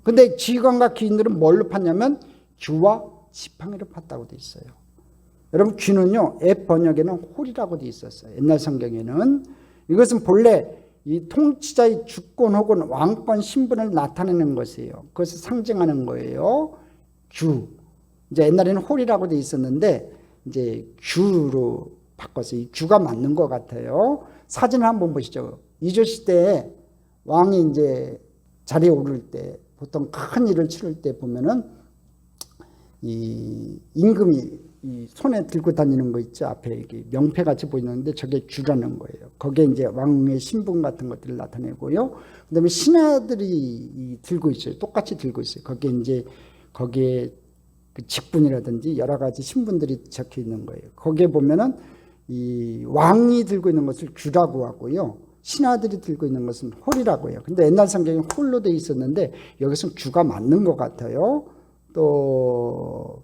A: 근데 지휘관과 귀인들은 뭘로 팠냐면 귀와 지팡이로 팠다고 돼 있어요. 여러분, 귀는요, 앱 번역에는 홀이라고 돼 있었어요. 옛날 성경에는. 이것은 본래 이 통치자의 주권 혹은 왕권 신분을 나타내는 것이에요. 그것을 상징하는 거예요. 규. 이제 옛날에는 홀이라고 돼 있었는데 이제 규로 바꿨어요. 이 규가 맞는 것 같아요. 사진을 한번 보시죠. 이조 시대에 왕이 이제 자리에 오를 때 보통 큰 일을 치를 때 보면은 이 임금이 이 손에 들고 다니는 거 있죠. 앞에 이렇게 명패 같이 보이는데 저게 규라는 거예요. 거기에 이제 왕의 신분 같은 것들을 나타내고요. 그다음에 신하들이 들고 있어요. 똑같이 들고 있어요. 거기에 그 직분이라든지 여러 가지 신분들이 적혀 있는 거예요. 거기에 보면은 이 왕이 들고 있는 것을 규라고 하고요. 신하들이 들고 있는 것은 홀이라고 해요. 근데 옛날 성경에 홀로 돼 있었는데 여기서는 규가 맞는 것 같아요. 또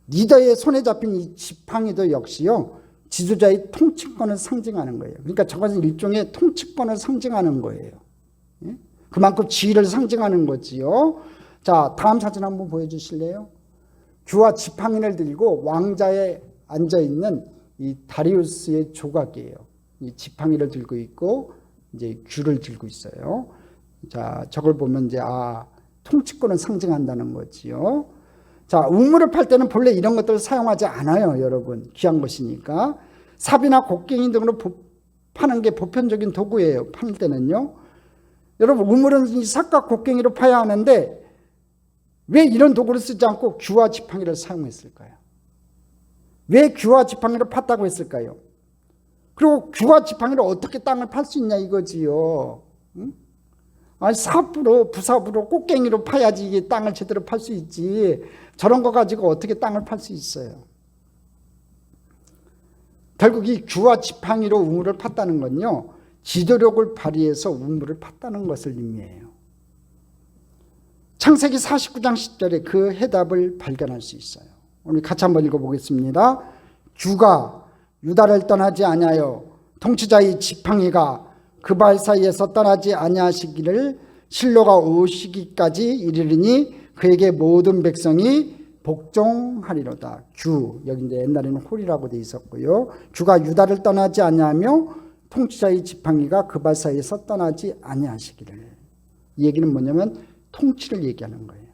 A: 리더의 손에 잡힌 이 지팡이도 역시요, 지도자의 통치권을 상징하는 거예요. 그러니까 저것은 일종의 통치권을 상징하는 거예요. 그만큼 지위를 상징하는 거지요. 자, 다음 사진 한번 보여주실래요? 규와 지팡이를 들고 왕자에 앉아있는 이 다리우스의 조각이에요. 이 지팡이를 들고 있고 이제 규를 들고 있어요. 자, 저걸 보면 이제 통치권을 상징한다는 거지요. 자, 우물을 팔 때는 본래 이런 것들을 사용하지 않아요, 여러분. 귀한 것이니까. 삽이나 곡괭이 등으로 파는 게 보편적인 도구예요, 팔 때는요. 여러분, 우물은 이 삽과 곡괭이로 파야 하는데 왜 이런 도구를 쓰지 않고 규와 지팡이를 사용했을까요? 왜 규와 지팡이를 팠다고 했을까요? 그리고 규와 지팡이로 어떻게 땅을 팔 수 있냐 이거지요. 응? 삽으로, 부삽으로, 꽃갱이로 파야지 이게 땅을 제대로 팔 수 있지. 저런 거 가지고 어떻게 땅을 팔 수 있어요? 결국 이 규와 지팡이로 우물을 팠다는 건요, 지도력을 발휘해서 우물을 팠다는 것을 의미해요. 창세기 49장 10절에 그 해답을 발견할 수 있어요. 오늘 같이 한번 읽어보겠습니다. 규가 유다를 떠나지 아니하여 통치자의 지팡이가 그 발 사이에서 떠나지 아니하시기를 실로가 오시기까지 이르리니 그에게 모든 백성이 복종하리로다. 규, 여기 이제 옛날에는 홀이라고 돼 있었고요. 규가 유다를 떠나지 아니하며 통치자의 지팡이가 그 발 사이에서 떠나지 아니하시기를. 이 얘기는 뭐냐면 통치를 얘기하는 거예요.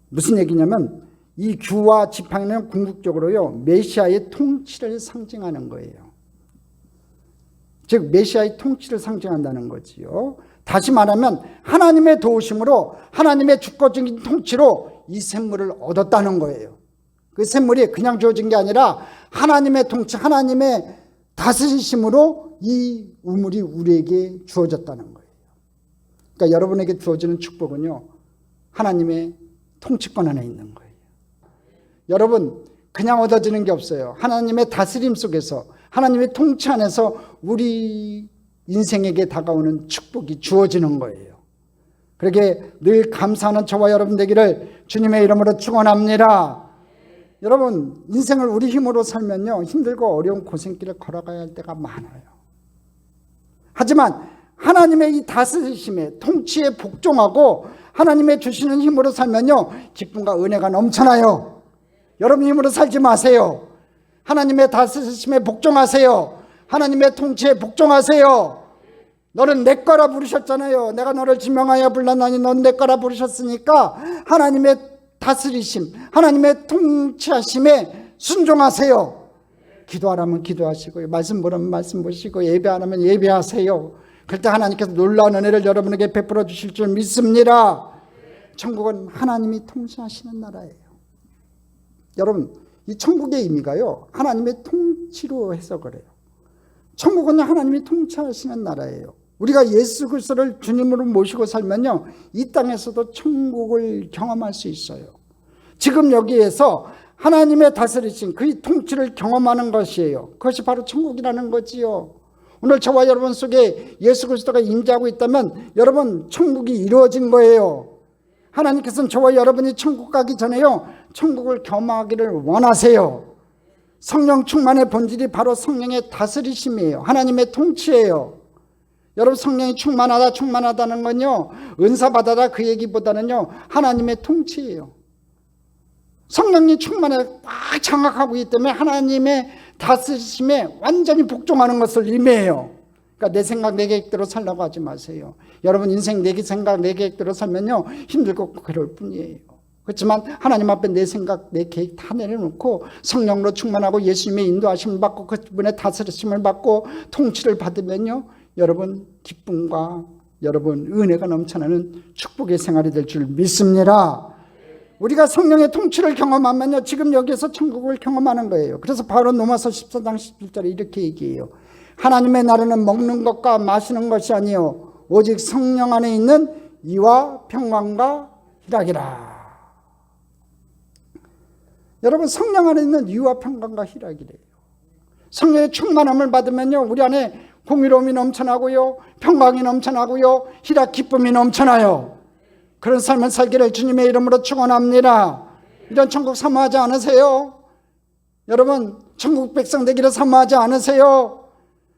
A: 무슨 얘기냐면 이 규와 지팡이는 궁극적으로요, 메시아의 통치를 상징하는 거예요. 즉 메시아의 통치를 상징한다는 거지요. 다시 말하면 하나님의 도우심으로, 하나님의 주권적인 통치로 이 샘물을 얻었다는 거예요. 그 샘물이 그냥 주어진 게 아니라 하나님의 통치, 하나님의 다스리심으로 이 우물이 우리에게 주어졌다는 거예요. 그러니까 여러분에게 주어지는 축복은요, 하나님의 통치권 안에 있는 거예요. 여러분, 그냥 얻어지는 게 없어요. 하나님의 다스림 속에서, 하나님의 통치 안에서 우리 인생에게 다가오는 축복이 주어지는 거예요. 그렇게 늘 감사하는 저와 여러분 되기를 주님의 이름으로 축원합니다. 여러분, 인생을 우리 힘으로 살면요, 힘들고 어려운 고생길을 걸어가야 할 때가 많아요. 하지만 하나님의 이 다스리심에, 통치에 복종하고 하나님의 주시는 힘으로 살면요, 기쁨과 은혜가 넘쳐나요. 여러분 힘으로 살지 마세요. 하나님의 다스리심에 복종하세요. 하나님의 통치에 복종하세요. 너는 내 거라 부르셨잖아요. 내가 너를 지명하여 불렀나니 넌 내 거라 부르셨으니까 하나님의 다스리심, 하나님의 통치하심에 순종하세요. 기도하라면 기도하시고요, 말씀 보라면 말씀 보시고, 예배하라면 예배하세요. 그럴 때 하나님께서 놀라운 은혜를 여러분에게 베풀어 주실 줄 믿습니다. 천국은 하나님이 통치하시는 나라예요. 여러분, 이 천국의 의미가요, 하나님의 통치로 해석을 해요. 천국은 하나님이 통치하시는 나라예요. 우리가 예수 그리스도를 주님으로 모시고 살면요, 이 땅에서도 천국을 경험할 수 있어요. 지금 여기에서 하나님의 다스리신 그 통치를 경험하는 것이에요. 그것이 바로 천국이라는 거지요. 오늘 저와 여러분 속에 예수 그리스도가 임재하고 있다면 여러분, 천국이 이루어진 거예요. 하나님께서는 저와 여러분이 천국 가기 전에요, 천국을 경험하기를 원하세요. 성령 충만의 본질이 바로 성령의 다스리심이에요. 하나님의 통치예요. 여러분, 성령이 충만하다는 건요, 은사 받아라 그 얘기보다는요, 하나님의 통치예요. 성령이 충만해 꽉 장악하고 있기 때문에 하나님의 다스리심에 완전히 복종하는 것을 의미해요. 그러니까 내 생각 내 계획대로 살라고 하지 마세요. 여러분, 인생 내 생각 내 계획대로 살면요, 힘들고 그럴 뿐이에요. 그렇지만 하나님 앞에 내 생각 내 계획 다 내려놓고 성령으로 충만하고 예수님의 인도하심을 받고 그분의 다스리심을 받고 통치를 받으면요, 여러분 기쁨과 여러분 은혜가 넘쳐나는 축복의 생활이 될 줄 믿습니다. 우리가 성령의 통치를 경험하면요, 지금 여기에서 천국을 경험하는 거예요. 그래서 바로 로마서 14장 17절에 이렇게 얘기해요. 하나님의 나라는 먹는 것과 마시는 것이 아니요 오직 성령 안에 있는 이와 평강과 희락이라. 여러분, 성령 안에 있는 이와 평강과 희락이래요. 성령의 충만함을 받으면요, 우리 안에 공의로움이 넘쳐나고요, 평강이 넘쳐나고요, 희락 기쁨이 넘쳐나요. 그런 삶을 살기를 주님의 이름으로 축원합니다. 이런 천국 사모하지 않으세요? 여러분, 천국 백성 되기를 사모하지 않으세요?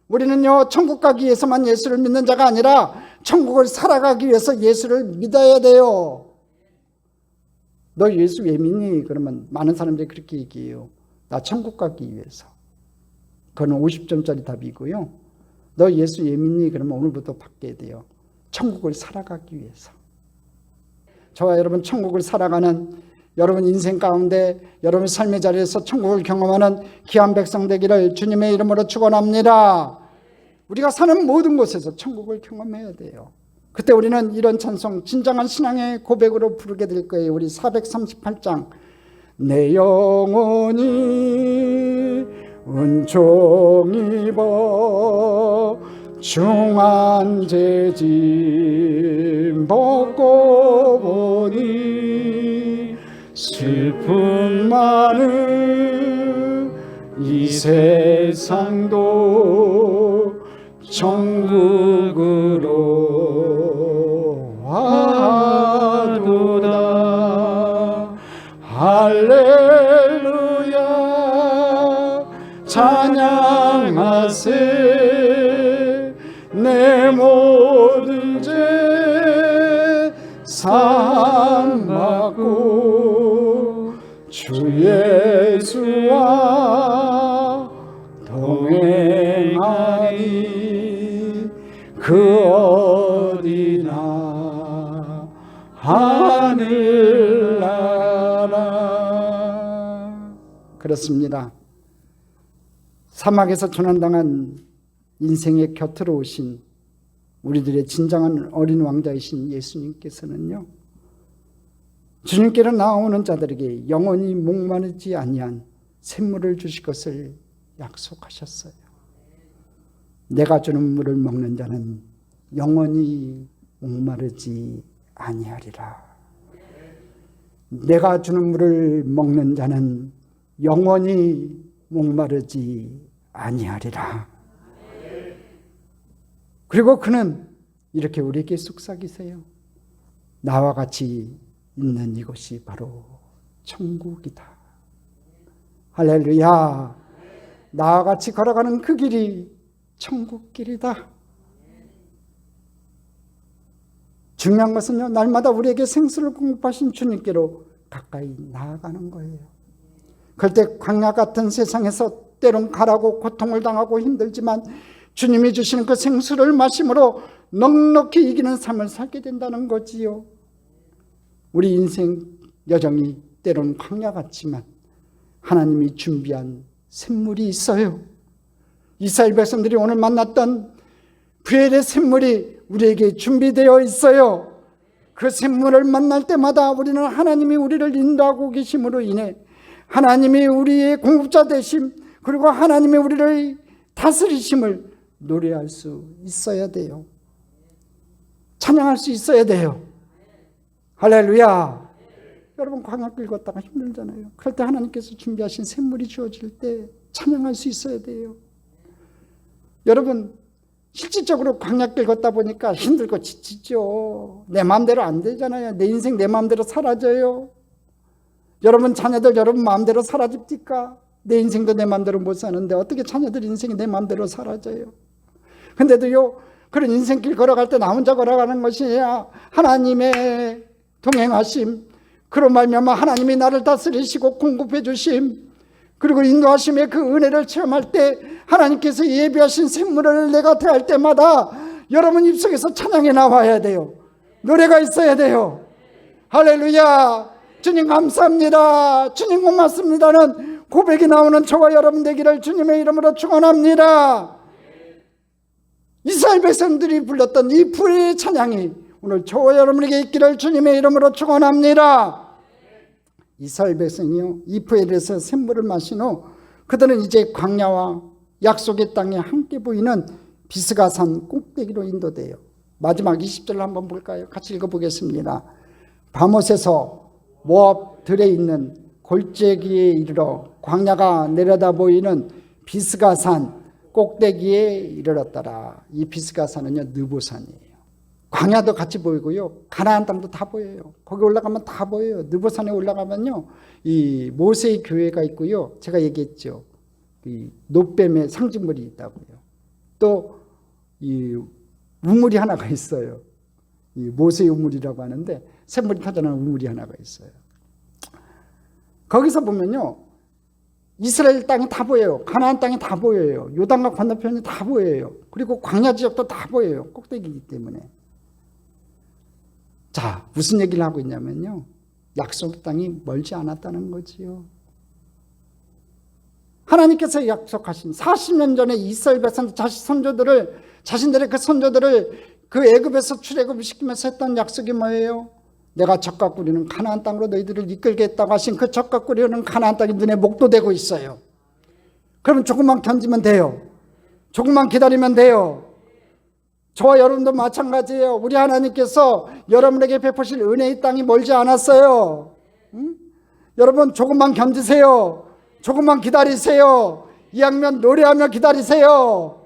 A: 우리는요, 천국 가기 위해서만 예수를 믿는 자가 아니라 천국을 살아가기 위해서 예수를 믿어야 돼요. 너 예수 왜 믿니? 그러면 많은 사람들이 그렇게 얘기해요. 나 천국 가기 위해서. 그건 50점짜리 답이고요. 너 예수 왜 믿니? 그러면 오늘부터 바뀌어야 돼요. 천국을 살아가기 위해서. 저와 여러분, 천국을 살아가는 여러분 인생 가운데 여러분 삶의 자리에서 천국을 경험하는 귀한 백성 되기를 주님의 이름으로 축원합니다. 우리가 사는 모든 곳에서 천국을 경험해야 돼요. 그때 우리는 이런 찬송, 진정한 신앙의 고백으로 부르게 될 거예요. 우리 438장. 내 영혼이 은총 입어 중한 재짐 벗고 보니 슬픔 많은 이 세상도 천국으로 와도다. 할렐루야 찬양하세. 내 모든 죄 사함받고 주 예수와 동행하니 그 어디나 하늘나라. 그렇습니다. 사막에서 조난당한 인생의 곁으로 오신 우리들의 진정한 어린 왕자이신 예수님께서는요, 주님께로 나오는 자들에게 영원히 목마르지 아니한 샘물을 주실 것을 약속하셨어요. 내가 주는 물을 먹는 자는 영원히 목마르지 아니하리라. 내가 주는 물을 먹는 자는 영원히 목마르지 아니하리라. 그리고 그는 이렇게 우리에게 속삭이세요. 나와 같이 있는 이곳이 바로 천국이다. 할렐루야. 나와 같이 걸어가는 그 길이 천국길이다. 중요한 것은요, 날마다 우리에게 생수를 공급하신 주님께로 가까이 나아가는 거예요. 그럴 때 광야 같은 세상에서 때론 가라고 고통을 당하고 힘들지만 주님이 주시는 그 생수를 마심으로 넉넉히 이기는 삶을 살게 된다는 거지요. 우리 인생 여정이 때론 광야 같지만 하나님이 준비한 샘물이 있어요. 이스라엘 백성들이 오늘 만났던 부엘의 샘물이 우리에게 준비되어 있어요. 그 샘물을 만날 때마다 우리는 하나님이 우리를 인도하고 계심으로 인해 하나님이 우리의 공급자 되심, 그리고 하나님이 우리를 다스리심을 노래할 수 있어야 돼요. 찬양할 수 있어야 돼요. 할렐루야. 여러분 광야길 걷다가 힘들잖아요. 그럴 때 하나님께서 준비하신 샘물이 주어질 때 찬양할 수 있어야 돼요. 여러분 실질적으로 광야길 걷다 보니까 힘들고 지치죠. 내 마음대로 안 되잖아요. 내 인생 내 마음대로 사라져요. 여러분 자녀들 여러분 마음대로 사라집니까? 내 인생도 내 마음대로 못 사는데 어떻게 자녀들 인생이 내 마음대로 사라져요? 근데도요, 그런 인생길 걸어갈 때 나 혼자 걸어가는 것이 아니라 하나님의 동행하심, 그로 말미암아 하나님이 나를 다스리시고 공급해 주심, 그리고 인도하심의 그 은혜를 체험할 때 하나님께서 예비하신 샘물을 내가 대할 때마다 여러분 입속에서 찬양이 나와야 돼요. 노래가 있어야 돼요. 할렐루야. 주님 감사합니다. 주님 고맙습니다는 고백이 나오는 저와 여러분 되기를 주님의 이름으로 축원합니다. 이스라엘 백성들이 불렀던 이 부의 찬양이 오늘 저와 여러분에게 있기를 주님의 이름으로 축원합니다. 이스라엘 백성이요, 이 부엘에서 샘물을 마신 후 그들은 이제 광야와 약속의 땅에 함께 보이는 비스가산 꼭대기로 인도돼요. 마지막 20절을 한번 볼까요? 같이 읽어보겠습니다. 바못에서 모압 들에 있는 골짜기에 이르러 광야가 내려다 보이는 비스가산 꼭대기에 이르렀더라. 이 비스가산은요, 느보산이에요. 광야도 같이 보이고요, 가나안 땅도 다 보여요. 거기 올라가면 다 보여요. 느보산에 올라가면요, 이 모세의 교회가 있고요, 제가 얘기했죠, 이 놋뱀의 상징물이 있다고요. 또 이 우물이 하나가 있어요. 이 모세의 우물이라고 하는데 샘물이 터져나오는 우물이 하나가 있어요. 거기서 보면요, 이스라엘 땅이 다 보여요. 가나안 땅이 다 보여요. 요단강 건너편이 다 보여요. 그리고 광야 지역도 다 보여요. 꼭대기이기 때문에. 자, 무슨 얘기를 하고 있냐면요, 약속 땅이 멀지 않았다는 거지요. 하나님께서 약속하신 40년 전에 이스라엘 백성 자신들의 그 선조들을 그 애굽에서 출애굽시키면서 했던 약속이 뭐예요? 내가 젖과 꿀이는 가나안 땅으로 너희들을 이끌겠다고 하신 그 젖과 꿀이는 가나안 땅이 눈에 목도되고 있어요. 그러면 조금만 견디면 돼요. 조금만 기다리면 돼요. 저와 여러분도 마찬가지예요. 우리 하나님께서 여러분에게 베푸실 은혜의 땅이 멀지 않았어요. 응? 여러분 조금만 견디세요. 조금만 기다리세요. 2학년 노래하며 기다리세요.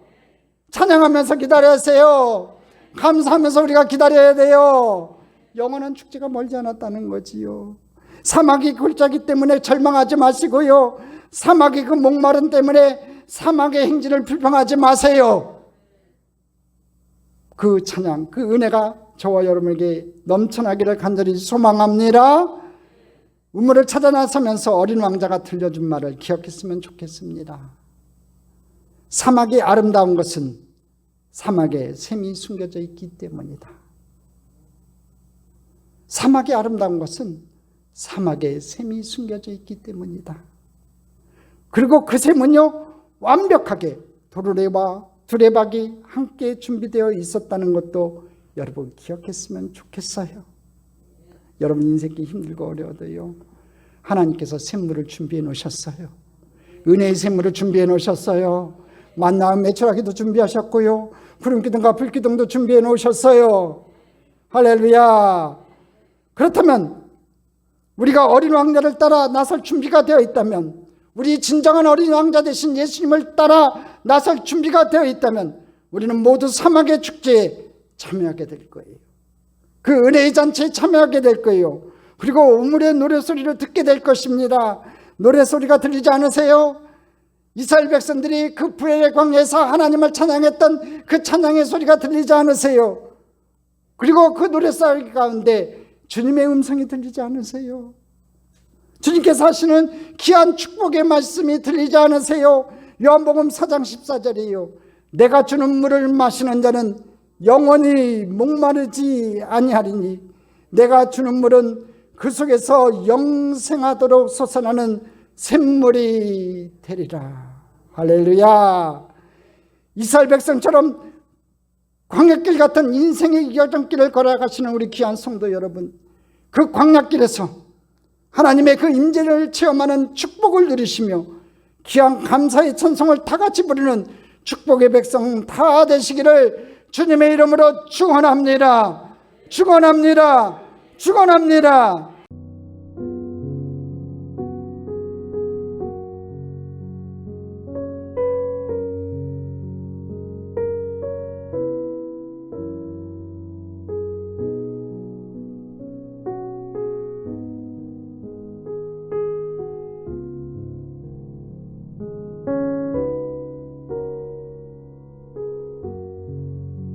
A: 찬양하면서 기다리세요. 감사하면서 우리가 기다려야 돼요. 영원한 축제가 멀지 않았다는 거지요. 사막이 골짜기 때문에 절망하지 마시고요, 사막의 그 목마름 때문에 사막의 행진을 불평하지 마세요. 그 찬양, 그 은혜가 저와 여러분에게 넘쳐나기를 간절히 소망합니다. 우물을 찾아 나서면서 어린 왕자가 들려준 말을 기억했으면 좋겠습니다. 사막이 아름다운 것은 사막에 샘이 숨겨져 있기 때문이다. 사막이 아름다운 것은 사막에 샘이 숨겨져 있기 때문이다. 그리고 그 샘은요, 완벽하게 도르래와 두레박이 함께 준비되어 있었다는 것도 여러분 기억했으면 좋겠어요. 여러분 인생이 힘들고 어려워도요, 하나님께서 샘물을 준비해 놓으셨어요. 은혜의 샘물을 준비해 놓으셨어요. 만나 매출하기도 준비하셨고요. 구름기둥과 불기둥도 준비해 놓으셨어요. 할렐루야. 그렇다면 우리가 어린 왕자를 따라 나설 준비가 되어 있다면, 우리 진정한 어린 왕자 되신 예수님을 따라 나설 준비가 되어 있다면 우리는 모두 사막의 축제에 참여하게 될 거예요. 그 은혜의 잔치에 참여하게 될 거예요. 그리고 우물의 노래소리를 듣게 될 것입니다. 노래소리가 들리지 않으세요? 이스라엘 백성들이 그 부엘의 광야에서 하나님을 찬양했던 그 찬양의 소리가 들리지 않으세요? 그리고 그 노래소리 가운데 주님의 음성이 들리지 않으세요? 주님께서 하시는 귀한 축복의 말씀이 들리지 않으세요? 요한복음 4장 14절이에요. 내가 주는 물을 마시는 자는 영원히 목마르지 아니하리니 내가 주는 물은 그 속에서 영생하도록 솟아나는 샘물이 되리라. 할렐루야. 이스라엘 백성처럼 광야길 같은 인생의 여정길을 걸어가시는 우리 귀한 성도 여러분, 그 광야길에서 하나님의 그 임재를 체험하는 축복을 누리시며 귀한 감사의 찬송을 다 같이 부르는 축복의 백성 다 되시기를 주님의 이름으로 축원합니다. 축원합니다. 축원합니다.